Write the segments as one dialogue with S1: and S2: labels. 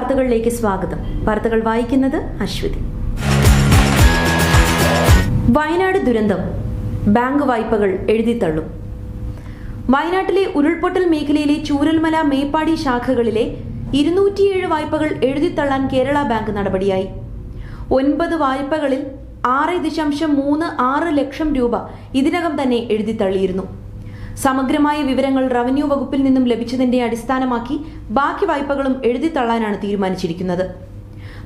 S1: വാർത്തകളിലേക്ക് സ്വാഗതം. വാർത്തകൾ വായിക്കുന്നത് അശ്വതി. വയനാട് ദുരന്തം, ബാങ്ക് വായ്പകൾ എഴുതിത്തള്ളും. വയനാട്ടിലെ ഉരുൾപൊട്ടൽ മേഖലയിലെ ചൂരൽമല, മേപ്പാടി ശാഖകളിലെ 207 വായ്പകൾ എഴുതിത്തള്ളാൻ കേരള ബാങ്ക് നടപടിയായി. 9 വായ്പകളിൽ 6.36 ലക്ഷം രൂപ ഇതിനകം തന്നെ എഴുതിത്തള്ളിയിരുന്നു. സമഗ്രമായ വിവരങ്ങൾ റവന്യൂ വകുപ്പിൽ നിന്നും ലഭിച്ചതിന്റെ അടിസ്ഥാനമാക്കി ബാക്കി വായ്പകളും എഴുതിത്തള്ളാനാണ് തീരുമാനിച്ചിരിക്കുന്നത്.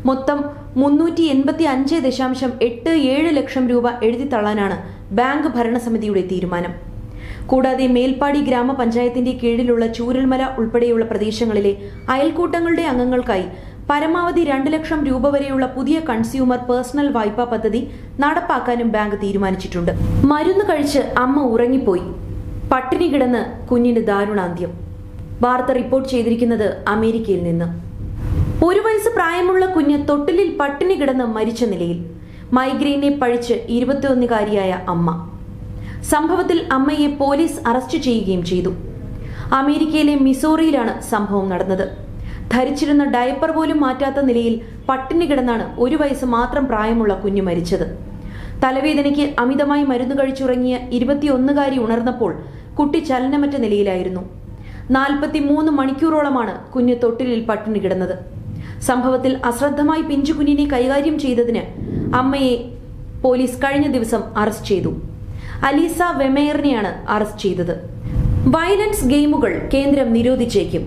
S1: മൊത്തം 385.87 ലക്ഷം രൂപ എഴുതിത്തള്ളാനാണ് ബാങ്ക് ഭരണസമിതിയുടെ തീരുമാനം. കൂടാതെ മേൽപ്പാടി ഗ്രാമപഞ്ചായത്തിന്റെ കീഴിലുള്ള ചൂരൽമല ഉൾപ്പെടെയുള്ള പ്രദേശങ്ങളിലെ അയൽക്കൂട്ടങ്ങളുടെ അംഗങ്ങൾക്കായി പരമാവധി 2 ലക്ഷം രൂപ വരെയുള്ള പുതിയ കൺസ്യൂമർ പേഴ്സണൽ വായ്പാ പദ്ധതി നടപ്പാക്കാനും ബാങ്ക് തീരുമാനിച്ചിട്ടുണ്ട്. മരുന്ന് കഴിച്ച് അമ്മ ഉറങ്ങിപ്പോയി, പട്ടിണി കിടന്ന് കുഞ്ഞിന് ദാരുണാന്ത്യം. വാർത്ത റിപ്പോർട്ട് ചെയ്തിരിക്കുന്നത് അമേരിക്കയിൽ നിന്ന്. 1 വയസ്സ് പ്രായമുള്ള കുഞ്ഞ് തൊട്ടിലിൽ പട്ടിണി കിടന്ന് മരിച്ച നിലയിൽ. മൈഗ്രെയിനെ പഴിച്ച് 21-കാരിയായ അമ്മ. സംഭവത്തിൽ അമ്മയെ പോലീസ് അറസ്റ്റ് ചെയ്യുകയും ചെയ്തു. അമേരിക്കയിലെ മിസോറിയിലാണ് സംഭവം നടന്നത്. ധരിച്ചിരുന്ന ഡയപ്പർ പോലും മാറ്റാത്ത നിലയിൽ പട്ടിണി കിടന്നാണ് 1 വയസ്സ് മാത്രം പ്രായമുള്ള കുഞ്ഞ് മരിച്ചത്. തലവേദനയ്ക്ക് അമിതമായി മരുന്ന് കഴിച്ചുറങ്ങിയ 21-കാരി ഉണർന്നപ്പോൾ കുട്ടി ചലനമറ്റ നിലയിലായിരുന്നു. 43 മണിക്കൂറോളമാണ് കുഞ്ഞ് തൊട്ടിലിൽ പട്ടിണി കിടന്നത്. സംഭവത്തിൽ അശ്രദ്ധമായി പിഞ്ചു കുഞ്ഞിനെ കൈകാര്യം ചെയ്തതിന് അമ്മയെ പോലീസ് കഴിഞ്ഞ ദിവസം അറസ്റ്റ് ചെയ്തു. അലീസ വെമേറിനെയാണ് അറസ്റ്റ് ചെയ്തത്. വയലൻസ് ഗെയിമുകൾ കേന്ദ്രം നിരോധിച്ചേക്കും.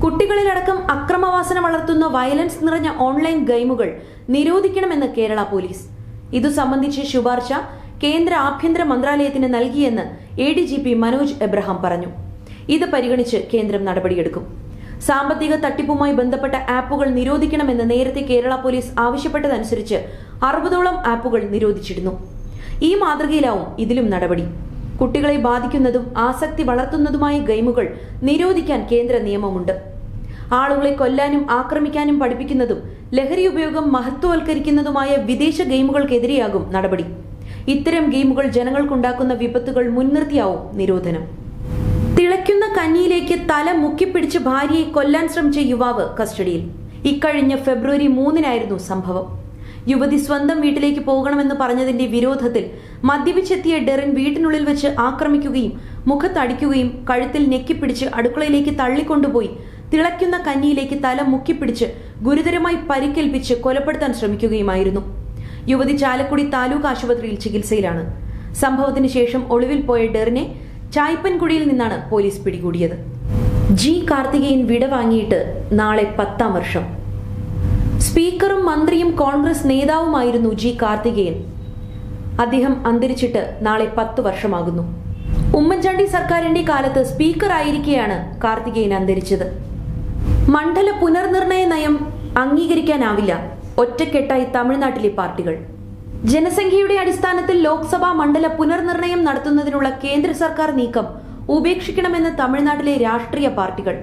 S1: കുട്ടികളിലടക്കം അക്രമവാസന വളർത്തുന്ന വയലൻസ് നിറഞ്ഞ ഓൺലൈൻ ഗെയിമുകൾ നിരോധിക്കണമെന്ന് കേരള പോലീസ്. ഇതു സംബന്ധിച്ച് ശുപാർശ കേന്ദ്ര ആഭ്യന്തര മന്ത്രാലയത്തിന് നൽകിയെന്ന് ADGP മനോജ് എബ്രഹാം പറഞ്ഞു. ഇത് പരിഗണിച്ച് കേന്ദ്രം നടപടിയെടുക്കും. സാമ്പത്തിക തട്ടിപ്പുമായി ബന്ധപ്പെട്ട ആപ്പുകൾ നിരോധിക്കണമെന്ന് നേരത്തെ കേരള പോലീസ് ആവശ്യപ്പെട്ടതനുസരിച്ച് 60ഓളം ആപ്പുകൾ നിരോധിച്ചിരുന്നു. ഈ മാതൃകയിലാവും ഇതിലും നടപടി. കുട്ടികളെ ബാധിക്കുന്നതും ആസക്തി വളർത്തുന്നതുമായ ഗെയിമുകൾ നിരോധിക്കാൻ കേന്ദ്ര നിയമമുണ്ട്. ആളുകളെ കൊല്ലാനും ആക്രമിക്കാനും പഠിപ്പിക്കുന്നതും ലഹരി ഉപയോഗം മഹത്വവൽക്കരിക്കുന്നതുമായ വിദേശ ഗെയിമുകൾക്കെതിരെയാകും നടപടി. ഇത്തരം ഗെയിമുകൾ ജനങ്ങൾക്കുണ്ടാക്കുന്ന വിപത്തുകൾ മുൻനിർത്തിയാവും നിരോധനം. തിളയ്ക്കുന്ന കഞ്ഞിയിലേക്ക് തല മുക്കിപ്പിടിച്ച് ഭാര്യയെ കൊല്ലാൻ ശ്രമിച്ച യുവാവ് കസ്റ്റഡിയിൽ. ഇക്കഴിഞ്ഞ ഫെബ്രുവരി 3-നായിരുന്നു സംഭവം. യുവതി സ്വന്തം വീട്ടിലേക്ക് പോകണമെന്ന് പറഞ്ഞതിന്റെ വിരോധത്തിൽ മദ്യപിച്ചെത്തിയ ഡെറിൻ വീട്ടിനുള്ളിൽ വെച്ച് ആക്രമിക്കുകയും മുഖത്തടിക്കുകയും കഴുത്തിൽ ഞെക്കിപ്പിടിച്ച് അടുക്കളയിലേക്ക് തള്ളിക്കൊണ്ടുപോയി തിളയ്ക്കുന്ന കഞ്ഞിയിലേക്ക് തല മുക്കിപ്പിടിച്ച് ഗുരുതരമായി പരിക്കേൽപ്പിച്ച് കൊലപ്പെടുത്താൻ ശ്രമിക്കുകയുമായിരുന്നു. യുവതി ചാലക്കുടി താലൂക്ക് ആശുപത്രിയിൽ ചികിത്സയിലാണ്. സംഭവത്തിന് ശേഷം ഒളിവിൽ പോയ ഡെറിനെ ചായ്പൻകുടിയിൽ നിന്നാണ് പോലീസ് പിടികൂടിയത്. ജി കാർത്തികേയൻ വിടവാങ്ങിയിട്ട് നാളെ 10ാം വർഷം. സ്പീക്കറും മന്ത്രിയും കോൺഗ്രസ് നേതാവുമായിരുന്നു ജി കാർത്തികേയൻ. അദ്ദേഹം അന്തരിച്ചിട്ട് നാളെ 10 വർഷമാകുന്നു. ഉമ്മൻചാണ്ടി സർക്കാരിന്റെ കാലത്ത് സ്പീക്കർ ആയിരിക്കെയാണ് കാർത്തികേയൻ അന്തരിച്ചത്. മണ്ഡല പുനർനിർണയ നയം അംഗീകരിക്കാനാവില്ല, ഒറ്റക്കെട്ടായി തമിഴ്നാട്ടിലെ പാർട്ടികൾ. ജനസംഖ്യയുടെ അടിസ്ഥാനത്തിൽ ലോക്സഭാ മണ്ഡല പുനർനിർണയം നടത്തുന്നതിനുള്ള കേന്ദ്ര സർക്കാർ നീക്കം ഉപേക്ഷിക്കണമെന്ന് തമിഴ്നാട്ടിലെ രാഷ്ട്രീയ പാർട്ടികൾ.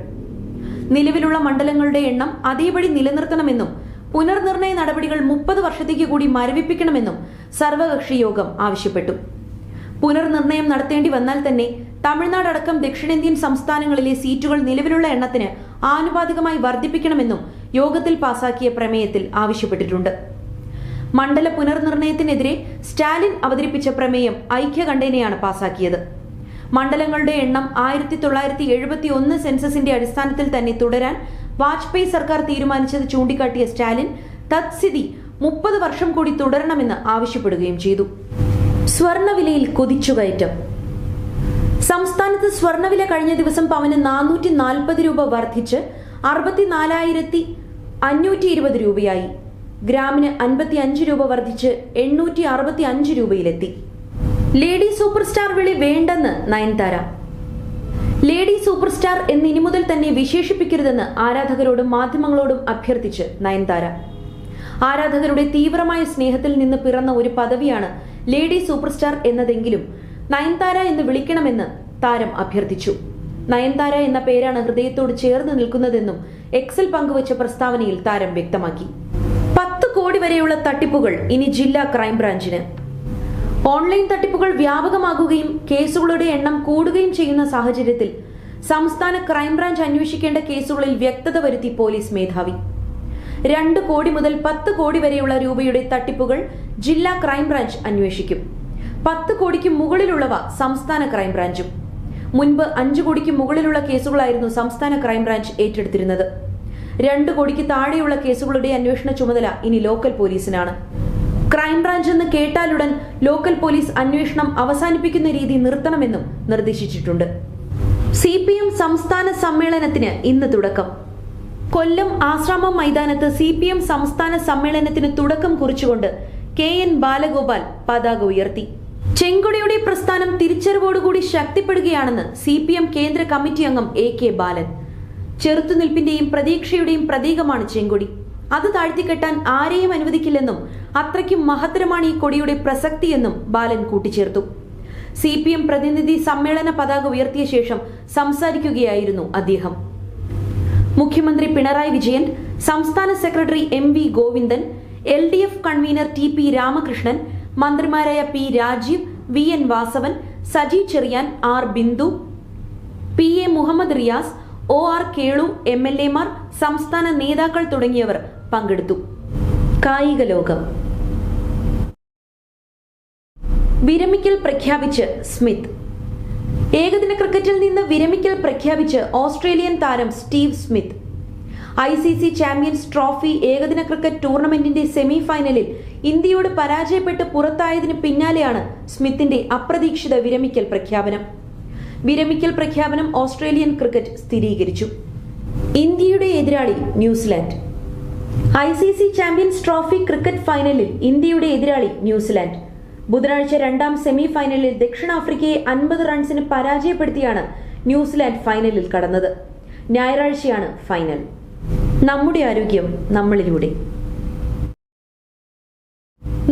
S1: നിലവിലുള്ള മണ്ഡലങ്ങളുടെ എണ്ണം അതേപടി നിലനിർത്തണമെന്നും പുനർനിർണയ നടപടികൾ 30 വർഷത്തേക്ക് കൂടി മരവിപ്പിക്കണമെന്നും സർവകക്ഷി യോഗം ആവശ്യപ്പെട്ടു. പുനർനിർണയം നടത്തേണ്ടി വന്നാൽ തന്നെ തമിഴ്നാട് അടക്കം ദക്ഷിണേന്ത്യൻ സംസ്ഥാനങ്ങളിലെ സീറ്റുകൾ നിലവിലുള്ള എണ്ണത്തിന് ആനുപാതികമായി വർദ്ധിപ്പിക്കണമെന്നും യോഗത്തിൽ പാസാക്കിയ പ്രമേയത്തിൽ ആവശ്യപ്പെട്ടിട്ടുണ്ട്. മണ്ഡല പുനർനിർണയത്തിനെതിരെ സ്റ്റാലിൻ അവതരിപ്പിച്ച പ്രമേയം ഐക്യകണ്ഠേനയാണ് പാസാക്കിയത്. മണ്ഡലങ്ങളുടെ എണ്ണം 1971 സെൻസസിന്റെ അടിസ്ഥാനത്തിൽ തന്നെ തുടരാൻ വാജ്പേയി സർക്കാർ തീരുമാനിച്ചത് ചൂണ്ടിക്കാട്ടിയ സ്റ്റാലിൻ തത്സ്ഥിതി 30 വർഷം കൂടി തുടരണമെന്ന് ആവശ്യപ്പെടുകയും ചെയ്തു. സ്വർണവിലയിൽ കുതിച്ചുകയറ്റം. സംസ്ഥാനത്ത് സ്വർണവില കഴിഞ്ഞ ദിവസം പവന് 440 രൂപ വർദ്ധിച്ച് 64,520 രൂപയായി. ഗ്രാമിന് 55 രൂപ വർദ്ധിച്ച് 865 രൂപയിലെത്തി. ലേഡി സൂപ്പർ സ്റ്റാർ വിളി വേണ്ടെന്ന് നയൻതാര. ലേഡി സൂപ്പർ സ്റ്റാർ എന്ന് ഇനി മുതൽ തന്നെ വിശേഷിപ്പിക്കരുതെന്ന് ആരാധകരോടും മാധ്യമങ്ങളോടും അഭ്യർത്ഥിച്ച് നയൻതാര. ആരാധകരുടെ തീവ്രമായ സ്നേഹത്തിൽ നിന്ന് പിറന്ന ഒരു പദവിയാണ് ലേഡി സൂപ്പർ സ്റ്റാർ എന്നതെങ്കിലും നയൻതാര എന്ന് വിളിക്കണമെന്ന് താരം അഭ്യർത്ഥിച്ചു. നയൻതാര എന്ന പേരാണ് ഹൃദയത്തോട് ചേർന്ന് നിൽക്കുന്നതെന്നും എക്സിൽ പങ്കുവച്ച പ്രസ്താവനയിൽ താരം വ്യക്തമാക്കി. 10 കോടി വരെയുള്ള തട്ടിപ്പുകൾ ഇനി ജില്ലാ ക്രൈംബ്രാഞ്ചിന്. ഓൺലൈൻ തട്ടിപ്പുകൾ വ്യാപകമാകുകയും കേസുകളുടെ എണ്ണം കൂടുകയും ചെയ്യുന്ന സാഹചര്യത്തിൽ സംസ്ഥാന ക്രൈംബ്രാഞ്ച് അന്വേഷിക്കേണ്ട കേസുകളിൽ വ്യക്തത വരുത്തി പോലീസ് മേധാവി. 2 കോടി മുതൽ 10 കോടി വരെയുള്ള രൂപയുടെ തട്ടിപ്പുകൾ ജില്ലാ ക്രൈംബ്രാഞ്ച് അന്വേഷിക്കും. 10 കോടിക്ക് മുകളിലുള്ളവ സംസ്ഥാന ക്രൈംബ്രാഞ്ചും. മുൻപ് 5 കോടിക്ക് മുകളിലുള്ള കേസുകളായിരുന്നു സംസ്ഥാന ക്രൈംബ്രാഞ്ച് ഏറ്റെടുത്തിരുന്നത്. 2 കോടിക്ക് താഴെയുള്ള കേസുകളുടെ അന്വേഷണ ചുമതല ഇനി ലോക്കൽ പോലീസിനാണ്. ക്രൈംബ്രാഞ്ച് എന്ന് കേട്ടാലുടൻ ലോക്കൽ പോലീസ് അന്വേഷണം അവസാനിപ്പിക്കുന്ന രീതി നിർത്തണമെന്നും നിർദ്ദേശിച്ചിട്ടുണ്ട്. CPM സംസ്ഥാന സമ്മേളനത്തിന് ഇന്ന് തുടക്കം. കൊല്ലം ആശ്രാമം മൈതാനത്ത് CPM സംസ്ഥാന സമ്മേളനത്തിന് തുടക്കം കുറിച്ചുകൊണ്ട് KN ബാലഗോപാൽ പതാക ഉയർത്തി. ചെങ്കൊടിയുടെ പ്രസ്ഥാനം തിരിച്ചറിവോടുകൂടി ശക്തിപ്പെടുകയാണെന്ന് CPM കേന്ദ്ര കമ്മിറ്റി അംഗം AK ബാലൻ. ചെറുത്തുനിൽപ്പിന്റെയും പ്രതീക്ഷയുടെയും പ്രതീകമാണ് ചെങ്കൊടി. അത് താഴ്ത്തിക്കെട്ടാൻ ആരെയും അനുവദിക്കില്ലെന്നും അത്രയ്ക്കും മഹത്തരമാണ് ഈ കൊടിയുടെ പ്രസക്തിയെന്നും ബാലൻ കൂട്ടിച്ചേർത്തു. CPM പ്രതിനിധി സമ്മേളന പതാക ഉയർത്തിയ ശേഷം സംസാരിക്കുകയായിരുന്നു അദ്ദേഹം. മുഖ്യമന്ത്രി പിണറായി വിജയൻ, സംസ്ഥാന secretary MV Govindan, LDF convener TP Ramakrishnan, മന്ത്രിമാരായ P Rajeev, VN Vasavan, Saji Cherian, R Bindu, PA Muhammad Riyas, OR Kelu, MLA Mar, സംസ്ഥാന നേതാക്കൾ തുടങ്ങിയവർ പങ്കെടുത്തു. കായിക ലോകം. വിരമിക്കൽ പ്രഖ്യാപിച്ച് സ്മിത്ത്. ഏകദിന ക്രിക്കറ്റിൽ നിന്ന് വിരമിക്കൽ പ്രഖ്യാപിച്ച് ഓസ്ട്രേലിയൻ താരം Steve Smith. ICC champions trophy ഏകദിന ക്രിക്കറ്റ് ടൂർണമെന്റിന്റെ സെമി ഫൈനലിൽ ഇന്ത്യയോട് പരാജയപ്പെട്ട് പുറത്തായതിന് പിന്നാലെയാണ് സ്മിത്തിന്റെ അപ്രതീക്ഷിത വിരമിക്കൽ പ്രഖ്യാപനം. വിരമിക്കൽ പ്രഖ്യാപനം ഓസ്ട്രേലിയൻ ക്രിക്കറ്റ് സ്ഥിരീകരിച്ചു. ഇന്ത്യയുടെ എതിരാളി New Zealand. ICC champions trophy cricket ഫൈനലിൽ ഇന്ത്യയുടെ എതിരാളി ന്യൂസിലാൻഡ്. ബുധനാഴ്ച 2ാം സെമി ഫൈനലിൽ ദക്ഷിണാഫ്രിക്കയെ 50 റൺസിന് പരാജയപ്പെടുത്തിയാണ് ന്യൂസിലാൻഡ് ഫൈനലിൽ കടന്നത്. ഞായറാഴ്ചയാണ് ഫൈനൽ. നമ്മുടെ ആരോഗ്യം നമ്മളിലൂടെ.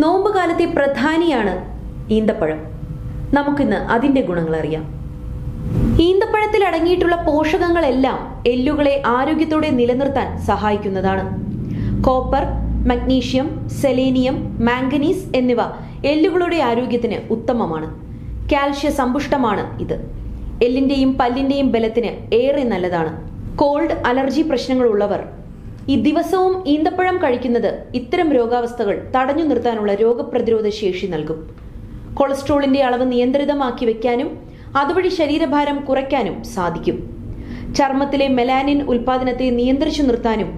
S1: നോമ്പുകാലത്തെ പ്രധാനിയാണ് ഈന്തപ്പഴം. നമുക്കിന്ന് അതിന്റെ ഗുണങ്ങൾ അറിയാം. ഈന്തപ്പഴത്തിൽ അടങ്ങിയിട്ടുള്ള പോഷകങ്ങളെല്ലാം എല്ലുകളെ ആരോഗ്യത്തോടെ നിലനിർത്താൻ സഹായിക്കുന്നതാണ്. കോപ്പർ, മഗ്നീഷ്യം, സെലേനിയം, മാംഗനീസ് എന്നിവ എല്ലുകളുടെ ആരോഗ്യത്തിന് ഉത്തമമാണ്. കാൽഷ്യ സമ്പുഷ്ടമാണ് ഇത്. എല്ലിന്റെയും പല്ലിന്റെയും ബലത്തിന് ഏറെ നല്ലതാണ്. കോൾഡ്, അലർജി പ്രശ്നങ്ങളുള്ളവർ ഈ ദിവസവും ഈന്തപ്പഴം കഴിക്കുന്നത് ഇത്തരം രോഗാവസ്ഥകൾ തടഞ്ഞു നിർത്താനുള്ള രോഗപ്രതിരോധ ശേഷി നൽകും. കൊളസ്ട്രോളിന്റെ അളവ് നിയന്ത്രിതമാക്കി വെക്കാനും അതുവഴി ശരീരഭാരം കുറയ്ക്കാനും സാധിക്കും. ചർമ്മത്തിലെ മെലാനിൻ ഉൽപാദനത്തെ നിയന്ത്രിച്ചു നിർത്താനും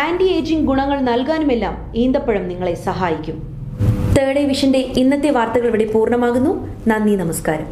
S1: ആന്റി ഏജിംഗ് ഗുണങ്ങൾ നൽകാനുമെല്ലാം ഈന്തപ്പഴം നിങ്ങളെ സഹായിക്കും. തേർഡ് വിഷന്റെ ഇന്നത്തെ വാർത്തകൾ ഇവിടെ പൂർണ്ണമാകുന്നു. നന്ദി, നമസ്കാരം.